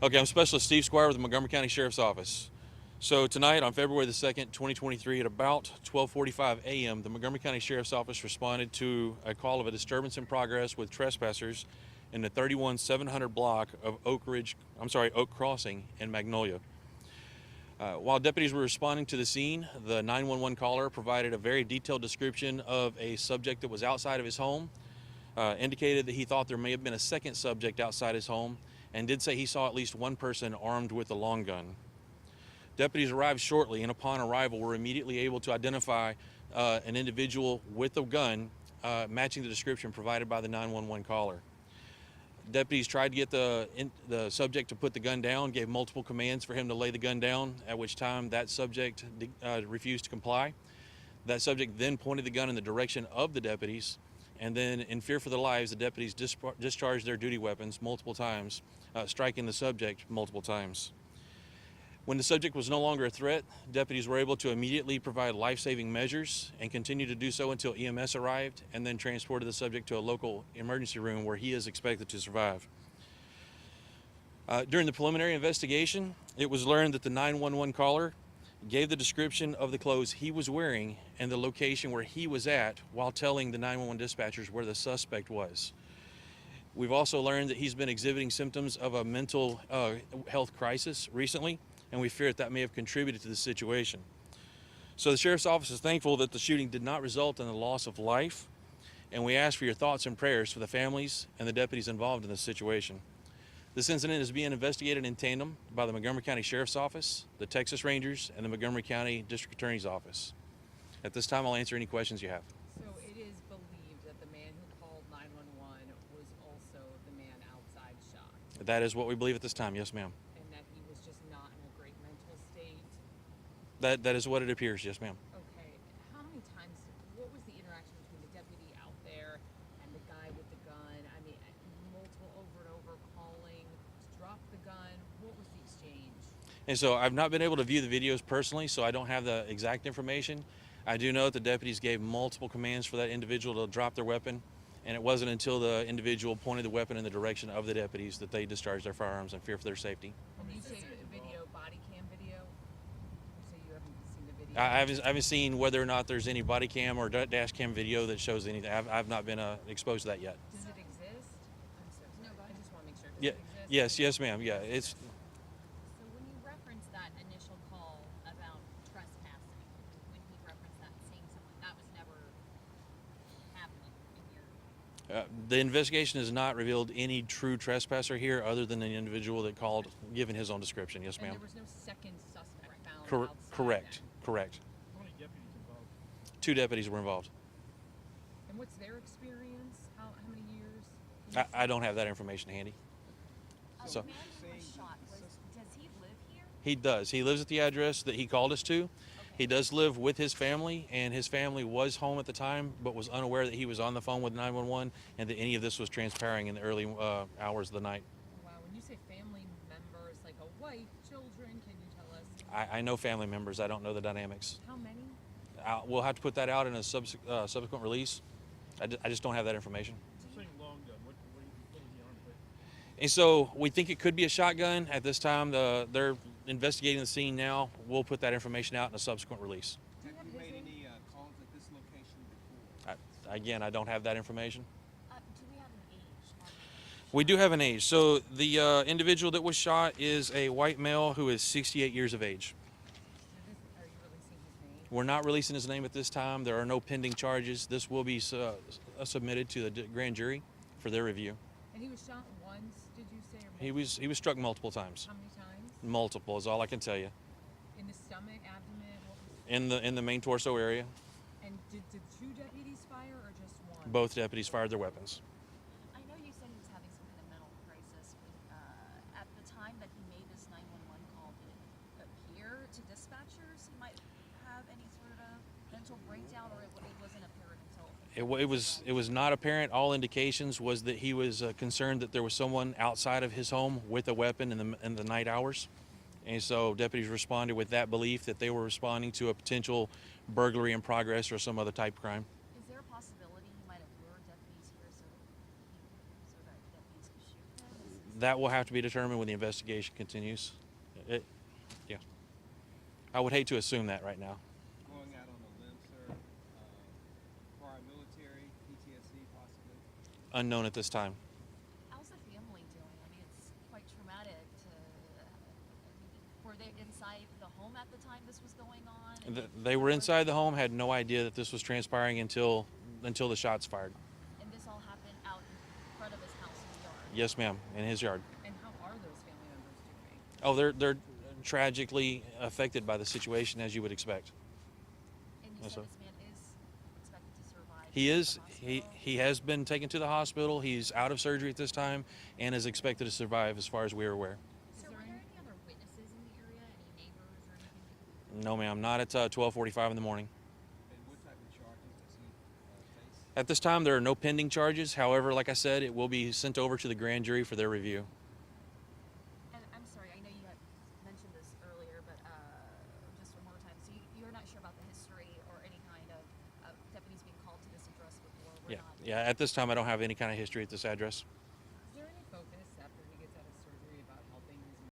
Okay, I'm Specialist Steve Squire with the Montgomery County Sheriff's Office. So tonight, on February the 2nd, 2023, at about 12:45 a.m., the Montgomery County Sheriff's Office responded to a call of a disturbance in progress with trespassers in the 31700 block of Oak Crossing in Magnolia. While deputies were responding to the scene, the 911 caller provided a very detailed description of a subject that was outside of his home, indicated that he thought there may have been a second subject outside his home, and did say he saw at least one person armed with a long gun. Deputies arrived shortly, and upon arrival were immediately able to identify an individual with a gun matching the description provided by the 911 caller. Deputies tried to get the subject to put the gun down, gave multiple commands for him to lay the gun down, at which time that subject refused to comply. That subject then pointed the gun in the direction of the deputies, and then, in fear for their lives, the deputies discharged their duty weapons multiple times, striking the subject multiple times. When the subject was no longer a threat, deputies were able to immediately provide life-saving measures and continue to do so until EMS arrived, and then transported the subject to a local emergency room where he is expected to survive. During the preliminary investigation, it was learned that the 911 caller gave the description of the clothes he was wearing and the location where he was at while telling the 911 dispatchers where the suspect was. We've also learned that he's been exhibiting symptoms of a mental health crisis recently, and we fear that may have contributed to the situation. So the Sheriff's Office is thankful that the shooting did not result in the loss of life, and we ask for your thoughts and prayers for the families and the deputies involved in this situation. This incident is being investigated in tandem by the Montgomery County Sheriff's Office, the Texas Rangers, and the Montgomery County District Attorney's Office. At this time, I'll answer any questions you have. So it is believed that the man who called 911 was also the man outside shot, That is what we believe at this time, yes, ma'am. and that he was just not in a great mental state. That is what it appears, yes, ma'am. Okay, how many times, what was the interaction between the deputy out there and the guy with the gun? I mean, multiple over and over calling to drop the gun. What was the exchange? And so I've not been able to view the videos personally, so I don't have the exact information. I do know that the deputies gave multiple commands for that individual to drop their weapon, and it wasn't until the individual pointed the weapon in the direction of the deputies that they discharged their firearms in fear for their safety. When you say video, body cam video, you say you haven't seen the video? I haven't seen whether or not there's any body cam or dash cam video that shows anything. I've not been exposed to that yet. Does it exist? I'm so sorry. I just want to make sure. Does Yeah, it exist? yes, ma'am. Yeah, it's. So when you reference that initial call about trespassing, when he referenced that, saying something, that was never happening in your... The investigation has not revealed any true trespasser here other than the individual that called, given his own description. Yes, And ma'am. there was no second suspect found outside Correct. then? Correct. How many deputies involved? 2 deputies were involved. And what's their experience? How many years? Can you I don't have that information handy. So- The man who was shot, does he live here? He does. He lives at the address that he called us to. Okay. He does live with his family, and his family was home at the time, but was unaware that he was on the phone with 911 and that any of this was transpiring in the early hours of the night. Wow, when you say family members, like a wife, children, can you tell us I know family members. I don't know the dynamics. how many? We'll have to put that out in a subsequent release. I just don't have that information. You're saying long gun. What is he armed with? And so we think it could be a shotgun. At this time, they're investigating the scene now. We'll put that information out in a subsequent release. Do you have Have you his made name? any calls at this location before? Again, I don't have that information. Do we have an age on it? We do have an age. So the individual that was shot is a white male who is 68 years of age. Are you releasing his name? We're not releasing his name at this time. There are no pending charges. This will be submitted to the grand jury for their review. And he was shot once, did you say? Or He was struck multiple times. How many times? Multiple is all I can tell you. In the stomach, abdomen? What was, In the main torso area, and did 2 deputies fire or just one? both deputies fired their weapons. I know you said he was having some kind of mental crisis. At the time that he made this 911 call, did it appear to dispatchers he might have any sort of mental breakdown, or it wasn't apparent until... It was not apparent. All indications was that he was concerned that there was someone outside of his home with a weapon in the night hours, and so deputies responded with that belief that they were responding to a potential burglary in progress or some other type of crime. Is there a possibility he might have lured deputies here so that deputies could shoot him? That will have to be determined when the investigation continues. Yeah. I would hate to assume that right now. Going out on a limb, sir. Prior military, PTSD possibly. Unknown at this time. How's the family doing? I mean, it's quite traumatic to. I mean, were they inside the home at the time this was going on? They were inside the home, had no idea that this was transpiring until the shots fired. And this all happened out in front of his house in the yard. Yes, ma'am, in his yard. And how are those family members doing? Oh, they're tragically affected by the situation, as you would expect. And you Yes, said sir. this man is expected to survive. He at the is. hospital. He has been taken to the hospital. He's out of surgery at this time, and is expected to survive, as far as we are aware. Is there any other witnesses in the area? Any neighbors or anything? No, ma'am, not at 12:45 in the morning. And what type of charges does he face? At this time, there are no pending charges. However, like I said, it will be sent over to the grand jury for their review. And I'm sorry, I know you had mentioned this earlier, but just one more time. So you're not sure about the history or any kind of deputies being called to this address before? We're Yeah, not. yeah. At this time, I don't have any kind of history at this address.